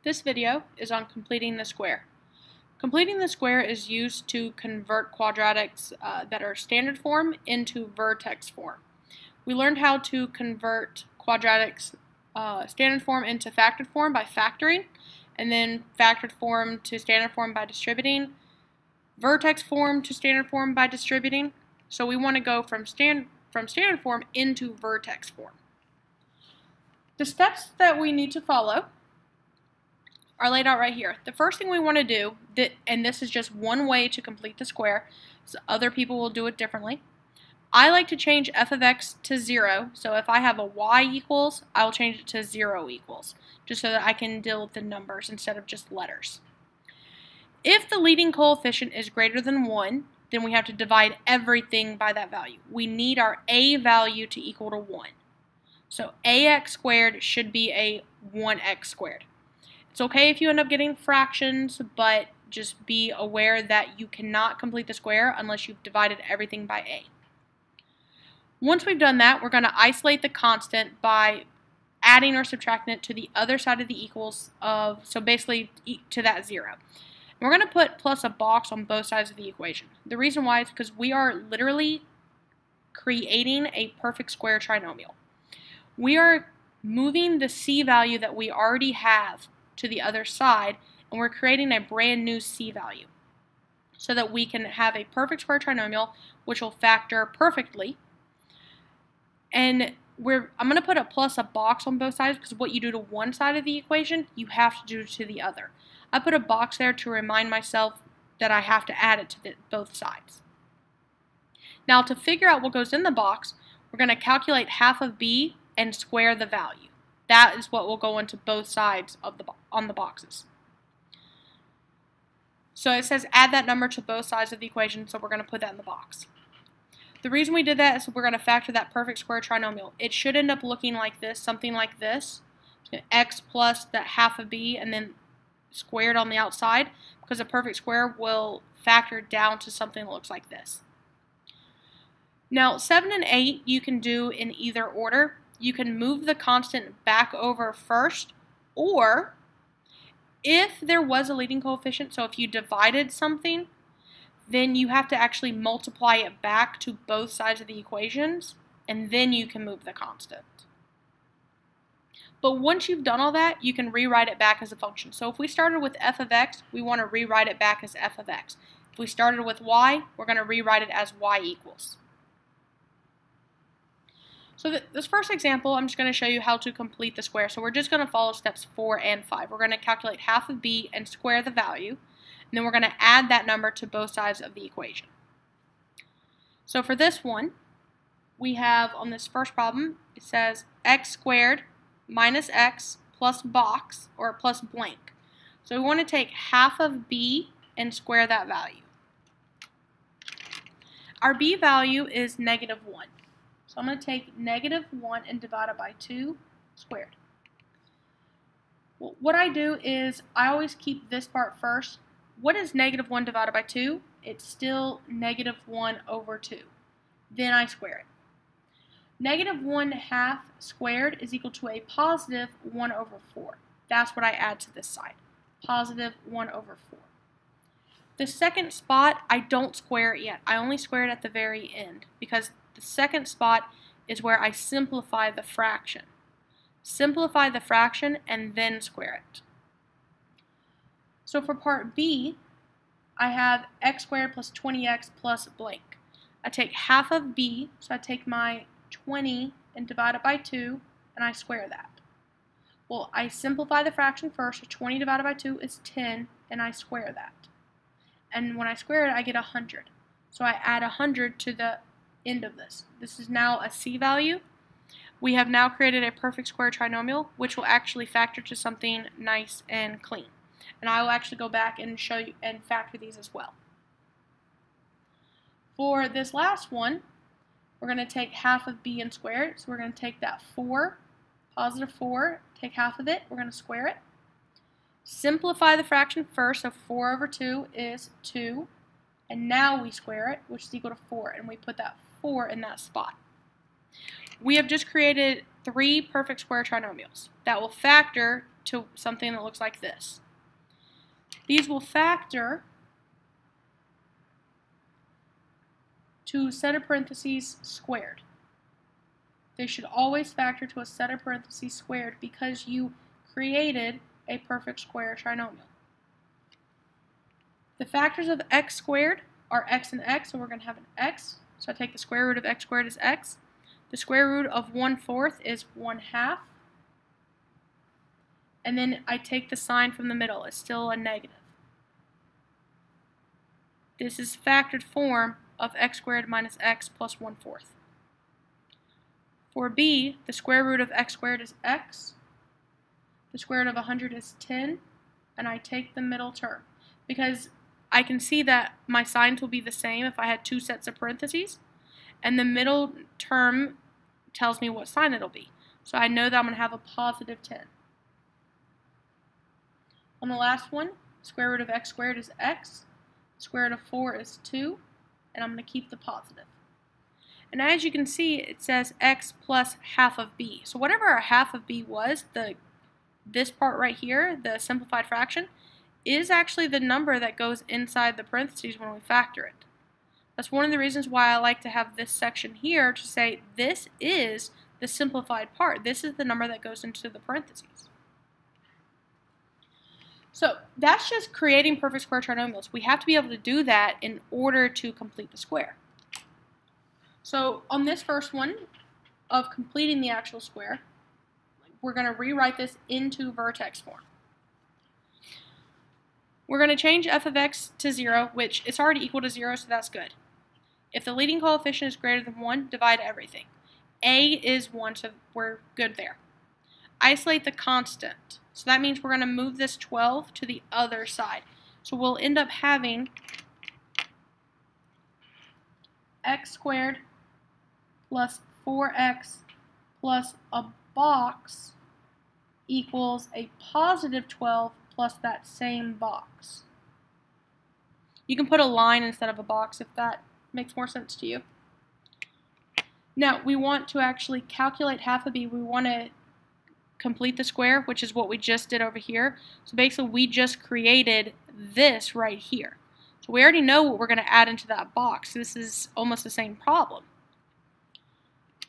This video is on completing the square. Completing the square is used to convert quadratics that are standard form into vertex form. We learned how to convert quadratics standard form into factored form by factoring, and then factored form to standard form by distributing, vertex form to standard form by distributing. So we want to go from standard form into vertex form. The steps that we need to follow are laid out right here. The first thing we want to do, and this is just one way to complete the square, so other people will do it differently. I like to change f of x to 0, so if I have a y equals, I will change it to 0 equals, just so that I can deal with the numbers instead of just letters. If the leading coefficient is greater than 1, then we have to divide everything by that value. We need our a value to equal to 1. So ax squared should be a 1x squared. It's okay if you end up getting fractions, but just be aware that you cannot complete the square unless you've divided everything by a. Once we've done that, we're going to isolate the constant by adding or subtracting it to the other side of the equals of, so basically to that 0. And we're going to put plus a box on both sides of the equation. The reason why is because we are literally creating a perfect square trinomial. We are moving the c value that we already have to the other side, and we're creating a brand new c value so that we can have a perfect square trinomial which will factor perfectly. And I'm going to put a plus a box on both sides because what you do to one side of the equation, you have to do to the other. I put a box there to remind myself that I have to add it to both sides. Now to figure out what goes in the box, we're going to calculate half of b and square the value. That is what will go into both sides of on the boxes. So it says add that number to both sides of the equation, so we're going to put that in the box. The reason we did that is we're going to factor that perfect square trinomial. It should end up looking like this, something like this. X plus that half of b and then squared on the outside, because a perfect square will factor down to something that looks like this. Now 7 and 8 you can do in either order. You can move the constant back over first, or if there was a leading coefficient, so if you divided something, then you have to actually multiply it back to both sides of the equations, and then you can move the constant. But once you've done all that, you can rewrite it back as a function. So if we started with f of x, we want to rewrite it back as f of x. If we started with y, we're going to rewrite it as y equals. So this first example, I'm just going to show you how to complete the square. So we're just going to follow steps 4 and 5. We're going to calculate half of b and square the value. And then we're going to add that number to both sides of the equation. So for this one, we have on this first problem, it says x squared minus x plus box, or plus blank. So we want to take half of b and square that value. Our b value is negative 1. So I'm going to take negative 1 and divide it by 2 squared. Well, what I do is I always keep this part first. What is negative 1 divided by 2? It's still negative 1 over 2. Then I square it. Negative 1 half squared is equal to a positive 1 over 4. That's what I add to this side. Positive 1 over 4. The second spot, I don't square it yet. I only square it at the very end because the second spot is where I simplify the fraction. Simplify the fraction and then square it. So for part B, I have x squared plus 20x plus blank. I take half of b, so I take my 20 and divide it by 2, and I square that. Well, I simplify the fraction first, so 20 divided by 2 is 10, and I square that. And when I square it, I get 100. So I add 100 to the end of this. This is now a c value. We have now created a perfect square trinomial, which will actually factor to something nice and clean. And I will actually go back and show you and factor these as well. For this last one, we're going to take half of b and square it. So we're going to take that 4, positive 4, take half of it, we're going to square it. Simplify the fraction first, so 4 over 2 is 2. And now we square it, which is equal to 4, and we put that 4 in that spot. We have just created 3 perfect square trinomials that will factor to something that looks like this. These will factor to a set of parentheses squared. They should always factor to a set of parentheses squared because you created a perfect square trinomial. The factors of x squared are x and x, so we're going to have an x. So I take the square root of x squared as x. The square root of 1/4 is 1/2. And then I take the sign from the middle. It's still a negative. This is factored form of x squared minus x plus 1/4. For b, the square root of x squared is x. The square root of 100 is 10. And I take the middle term. Because I can see that my signs will be the same if I had two sets of parentheses. And the middle term tells me what sign it'll be. So I know that I'm going to have a positive 10. On the last one, square root of x squared is x. Square root of 4 is 2. And I'm going to keep the positive. And as you can see, it says x plus half of b. So whatever our half of b was, this part right here, the simplified fraction, is actually the number that goes inside the parentheses when we factor it. That's one of the reasons why I like to have this section here to say this is the simplified part. This is the number that goes into the parentheses. So that's just creating perfect square trinomials. We have to be able to do that in order to complete the square. So on this first one of completing the actual square, we're going to rewrite this into vertex form. We're going to change f of x to 0, which it's already equal to 0, so that's good. If the leading coefficient is greater than 1, divide everything. A is 1, so we're good there. Isolate the constant. So that means we're going to move this 12 to the other side. So we'll end up having x squared plus 4x plus a box equals a positive 12 plus that same box. You can put a line instead of a box if that makes more sense to you. Now, we want to actually calculate half of b. We want to complete the square, which is what we just did over here. So basically, we just created this right here. So we already know what we're going to add into that box. This is almost the same problem.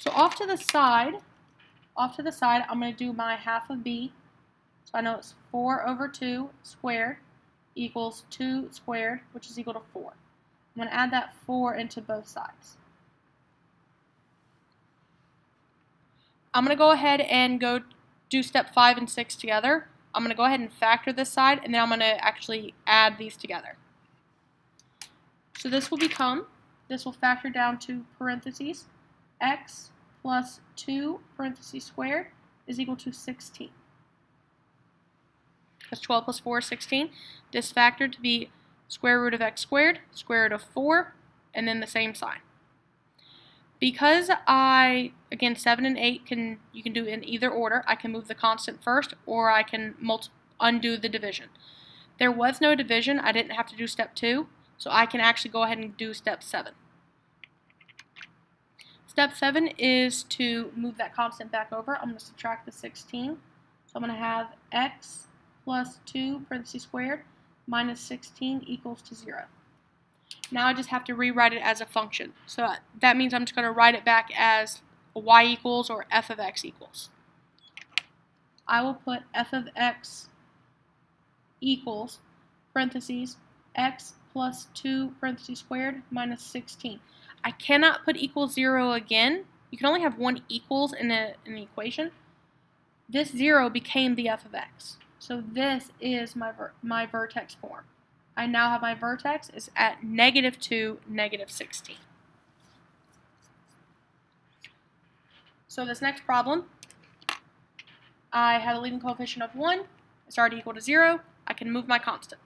So off to the side, I'm going to do my half of b. So I know it's 4 over 2 squared equals 2 squared, which is equal to 4. I'm going to add that 4 into both sides. I'm going to go ahead and go do step 5 and 6 together. I'm going to go ahead and factor this side, and then I'm going to actually add these together. So this will factor down to parentheses, x plus 2 parentheses squared is equal to 16. Because 12 plus 4 is 16. This factored to be square root of x squared, square root of 4, and then the same sign. Because again, 7 and 8 you can do in either order. I can move the constant first, or I can undo the division. There was no division. I didn't have to do step 2, so I can actually go ahead and do step 7. Step 7 is to move that constant back over. I'm going to subtract the 16. So I'm going to have x plus 2 parentheses squared minus 16 equals to 0. Now I just have to rewrite it as a function. So that means I'm just going to write it back as y equals or f of x equals. I will put f of x equals parentheses x plus 2 parentheses squared minus 16. I cannot put equals 0 again. You can only have one equals in an equation. This 0 became the f of x. So this is my vertex form. I now have my vertex is at -2, -16. So this next problem, I have a leading coefficient of 1. It's already equal to 0. I can move my constant.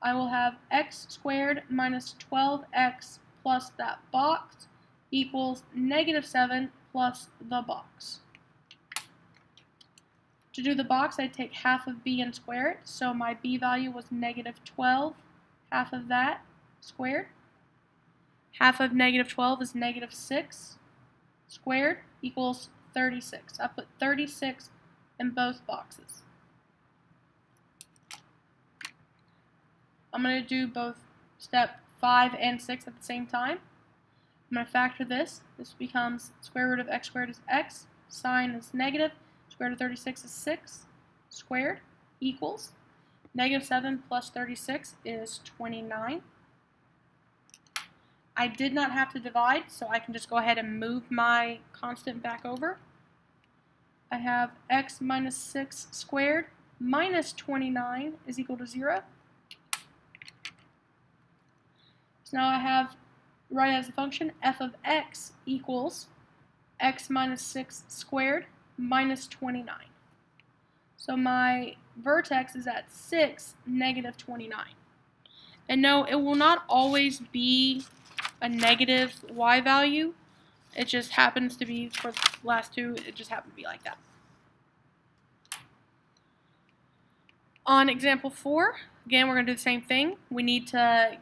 I will have x squared minus 12x plus that box equals -7 plus the box. To do the box, I take half of b and square it. So my b value was -12, half of that squared. Half of -12 is -6 squared equals 36. I put 36 in both boxes. I'm going to do both step 5 and 6 at the same time. I'm going to factor this. This becomes square root of x squared is x, sine is negative, square root of 36 is 6, squared equals negative 7 plus 36 is 29. I did not have to divide, so I can just go ahead and move my constant back over. I have x minus 6 squared minus 29 is equal to 0. So now I have, right as a function, f of x equals x minus 6 squared minus 29. So my vertex is at 6, negative 29. And no, it will not always be a negative y value. It just happens to be, for the last two, it just happened to be like that. On example 4, again, we're going to do the same thing. We need to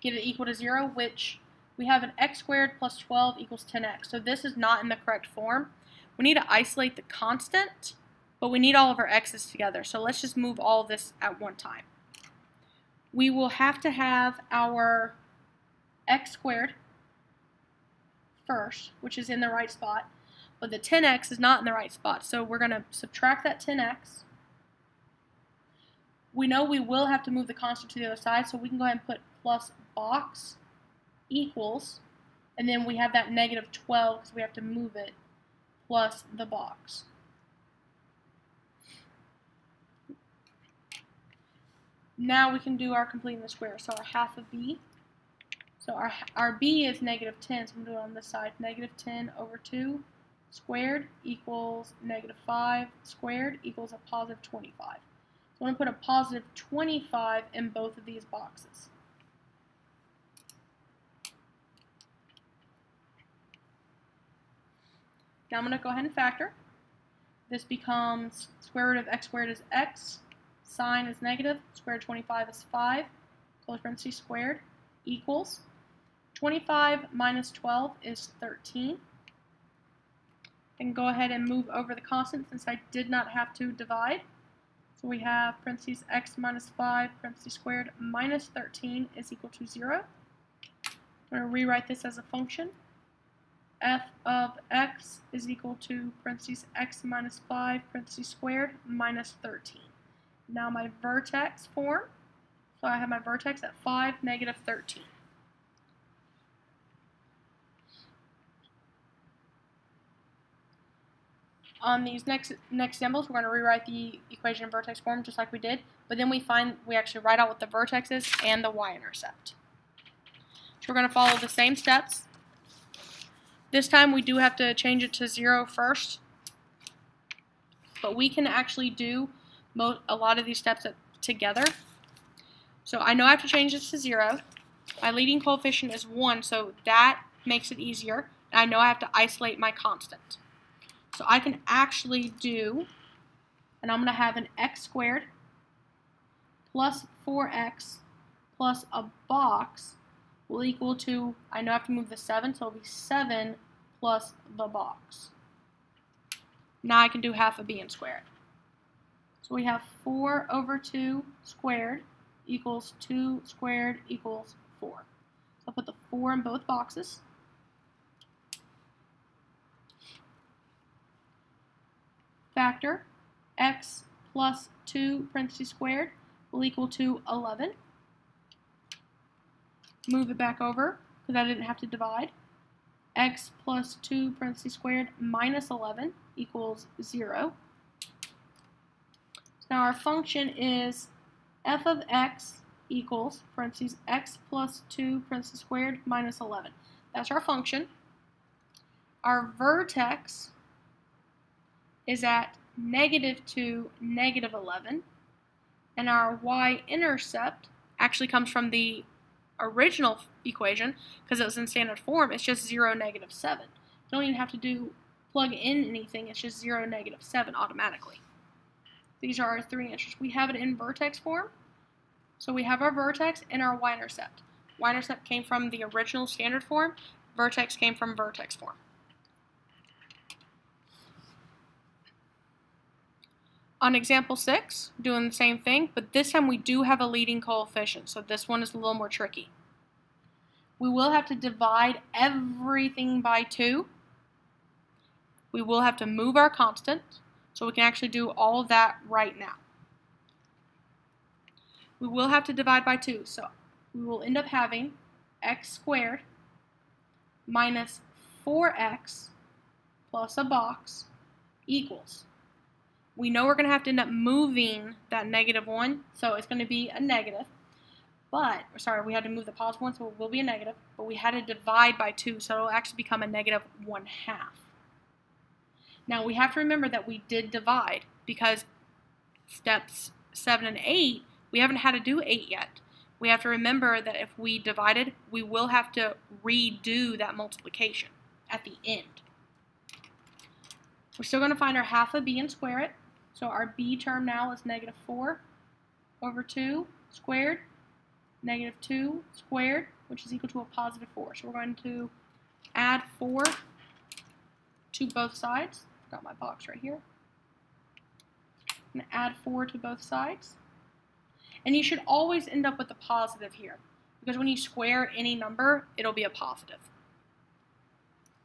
get it equal to 0, which we have an x squared plus 12 equals 10x. So this is not in the correct form. We need to isolate the constant, but we need all of our x's together. So let's just move all of this at one time. We will have to have our x squared first, which is in the right spot, but the 10x is not in the right spot. So we're going to subtract that 10x. We know we will have to move the constant to the other side, so we can go ahead and put plus box equals, and then we have that negative 12 because we have to move it, plus the box. Now we can do our completing the square. So our half of b. So our b is negative 10, so I'm going to do it on this side. Negative 10 over 2 squared equals negative 5 squared equals a positive 25. So I'm going to put a positive 25 in both of these boxes. Now I'm going to go ahead and factor. This becomes square root of x squared is x, sine is negative, square root of 25 is 5, close parentheses squared, equals 25 minus 12 is 13. I can go ahead and move over the constant since I did not have to divide. So we have parentheses x minus 5, parentheses squared, minus 13 is equal to 0. I'm going to rewrite this as a function. F of x is equal to parentheses x minus 5, parentheses squared, minus 13. Now my vertex form, so I have my vertex at 5, negative 13. On these next examples, we're going to rewrite the equation in vertex form just like we did, but then we actually write out what the vertex is and the y-intercept. So we're going to follow the same steps. This time we do have to change it to 0 first, but we can actually do a lot of these steps together. So I know I have to change this to 0. My leading coefficient is 1, so that makes it easier. And I know I have to isolate my constant. So I can actually do, and I'm going to have an x squared plus 4x plus a box will equal to, I know I have to move the 7, so it'll be 7 plus the box. Now I can do half of b and square it. So we have 4 over 2 squared equals 2 squared equals 4. So I'll put the 4 in both boxes. Factor x plus 2 parentheses squared will equal to 11. Move it back over because I didn't have to divide. X plus 2 parentheses squared minus 11 equals 0. So now our function is f of x equals parentheses x plus 2 parentheses squared minus 11. That's our function. Our vertex is at negative 2, negative 11. And our y-intercept actually comes from the original equation because it was in standard form. It's just 0, negative 7. You don't even have to plug in anything. It's just 0, negative 7 automatically. These are our three answers. We have it in vertex form. So we have our vertex and our y-intercept. Y-intercept came from the original standard form. Vertex came from vertex form. On example 6, doing the same thing, but this time we do have a leading coefficient, so this one is a little more tricky. We will have to divide everything by 2. We will have to move our constant, so we can actually do all of that right now. We will have to divide by 2, so we will end up having x squared minus 4x plus a box equals. We know we're going to have to end up moving that -1, so it's going to be a negative. But, sorry, we had to move the positive 1, so it will be a negative. But we had to divide by 2, so it will actually become a -1/2. Now, we have to remember that we did divide, because steps 7 and 8, we haven't had to do 8 yet. We have to remember that if we divided, we will have to redo that multiplication at the end. We're still going to find our half of b and square it. So our b term now is -4/2 squared, -2 squared, which is equal to a +4. So we're going to add 4 to both sides. Got my box right here. I'm going to add 4 to both sides. And you should always end up with a positive here, because when you square any number, it'll be a positive.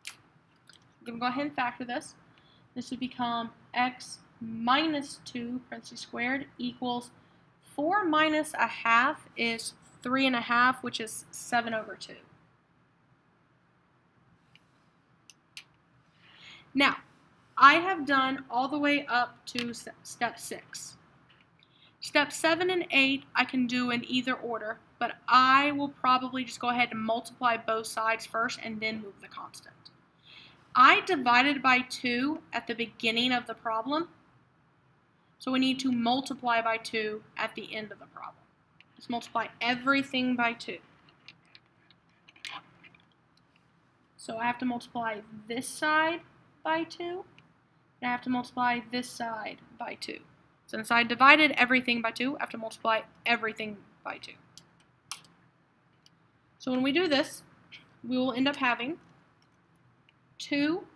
I'm going to go ahead and factor this. This would become x minus 2 parentheses squared equals 4 minus a half is 3.5, which is 7/2. Now, I have done all the way up to step 6. Step 7 and 8 I can do in either order, but I will probably just go ahead and multiply both sides first and then move the constant. I divided by 2 at the beginning of the problem, so we need to multiply by 2 at the end of the problem. Let's multiply everything by 2. So I have to multiply this side by 2, and I have to multiply this side by 2. Since I divided everything by 2, I have to multiply everything by 2. So when we do this, we will end up having 2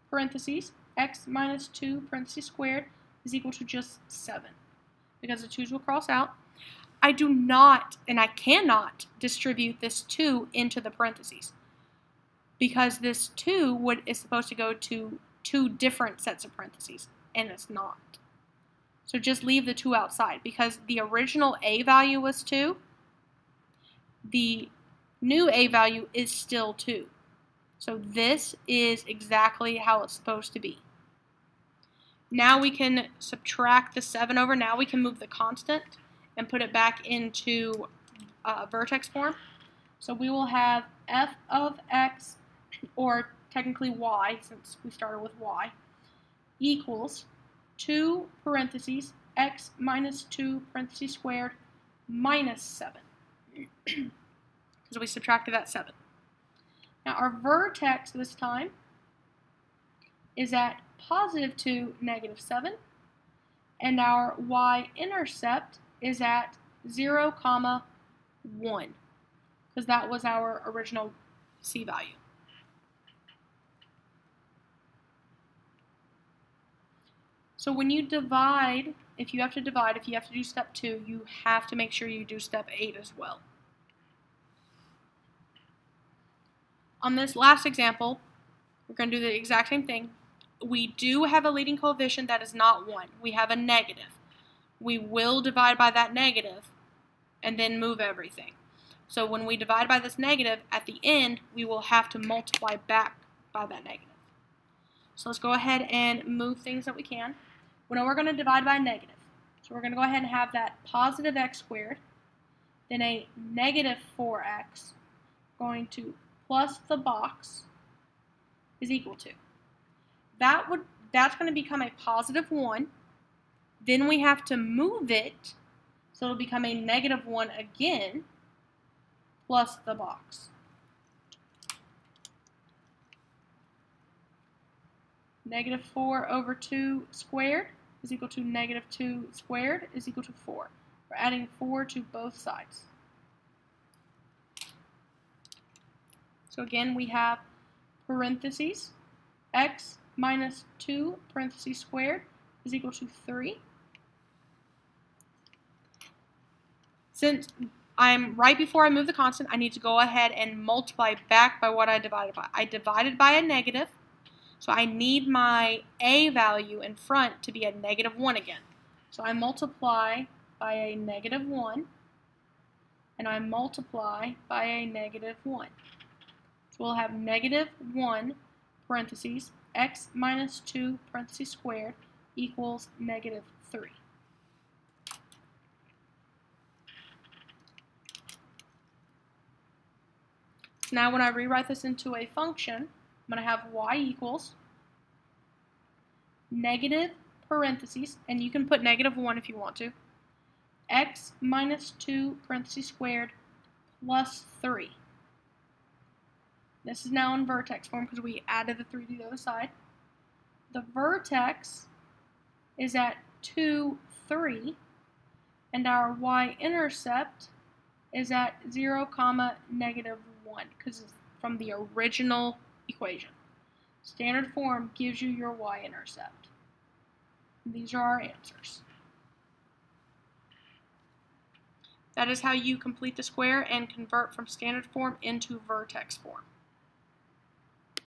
parentheses, x minus 2 parentheses squared is equal to just 7. Because the 2's will cross out. I do not, and I cannot, distribute this 2 into the parentheses, because this 2 is supposed to go to 2 different sets of parentheses, and it's not. So just leave the 2 outside, because the original a value was 2. The new a value is still 2. So this is exactly how it's supposed to be. Now we can subtract the 7 over. Now we can move the constant and put it back into vertex form. So we will have f of x, or technically y, since we started with y, equals 2 parentheses, x minus 2 parentheses squared minus 7. Because we subtracted that 7. Now our vertex this time is at +2, -7. And our y-intercept is at 0, 1. Because that was our original c value. So when you divide, if you have to do step 2, you have to make sure you do step 8 as well. On this last example, we're going to do the exact same thing. We do have a leading coefficient that is not 1. We have a negative. We will divide by that negative and then move everything. So when we divide by this negative, at the end, we will have to multiply back by that negative. So let's go ahead and move things that we can. We know we're going to divide by a negative. So we're going to go ahead and have that positive x squared, then a negative 4x, going to plus the box is equal to. That's going to become a +1. Then we have to move it, so it'll become a -1 again, plus the box. -4/2 squared is equal to -2 squared is equal to 4. We're adding 4 to both sides. So again, we have parentheses, x minus 2 parentheses squared is equal to 3. Since I'm right before I move the constant, I need to go ahead and multiply back by what I divided by. I divided by a negative, so I need my a value in front to be a -1 again. So I multiply by a -1, and I multiply by a -1. So we'll have -1 parentheses x minus 2 parentheses squared equals -3. Now when I rewrite this into a function, I'm going to have y equals negative parentheses, and you can put -1 if you want to, x minus 2 parentheses squared plus 3. This is now in vertex form because we added the 3 to the other side. The vertex is at 2, 3, and our y-intercept is at 0, -1 because it's from the original equation. Standard form gives you your y-intercept. These are our answers. That is how you complete the square and convert from standard form into vertex form.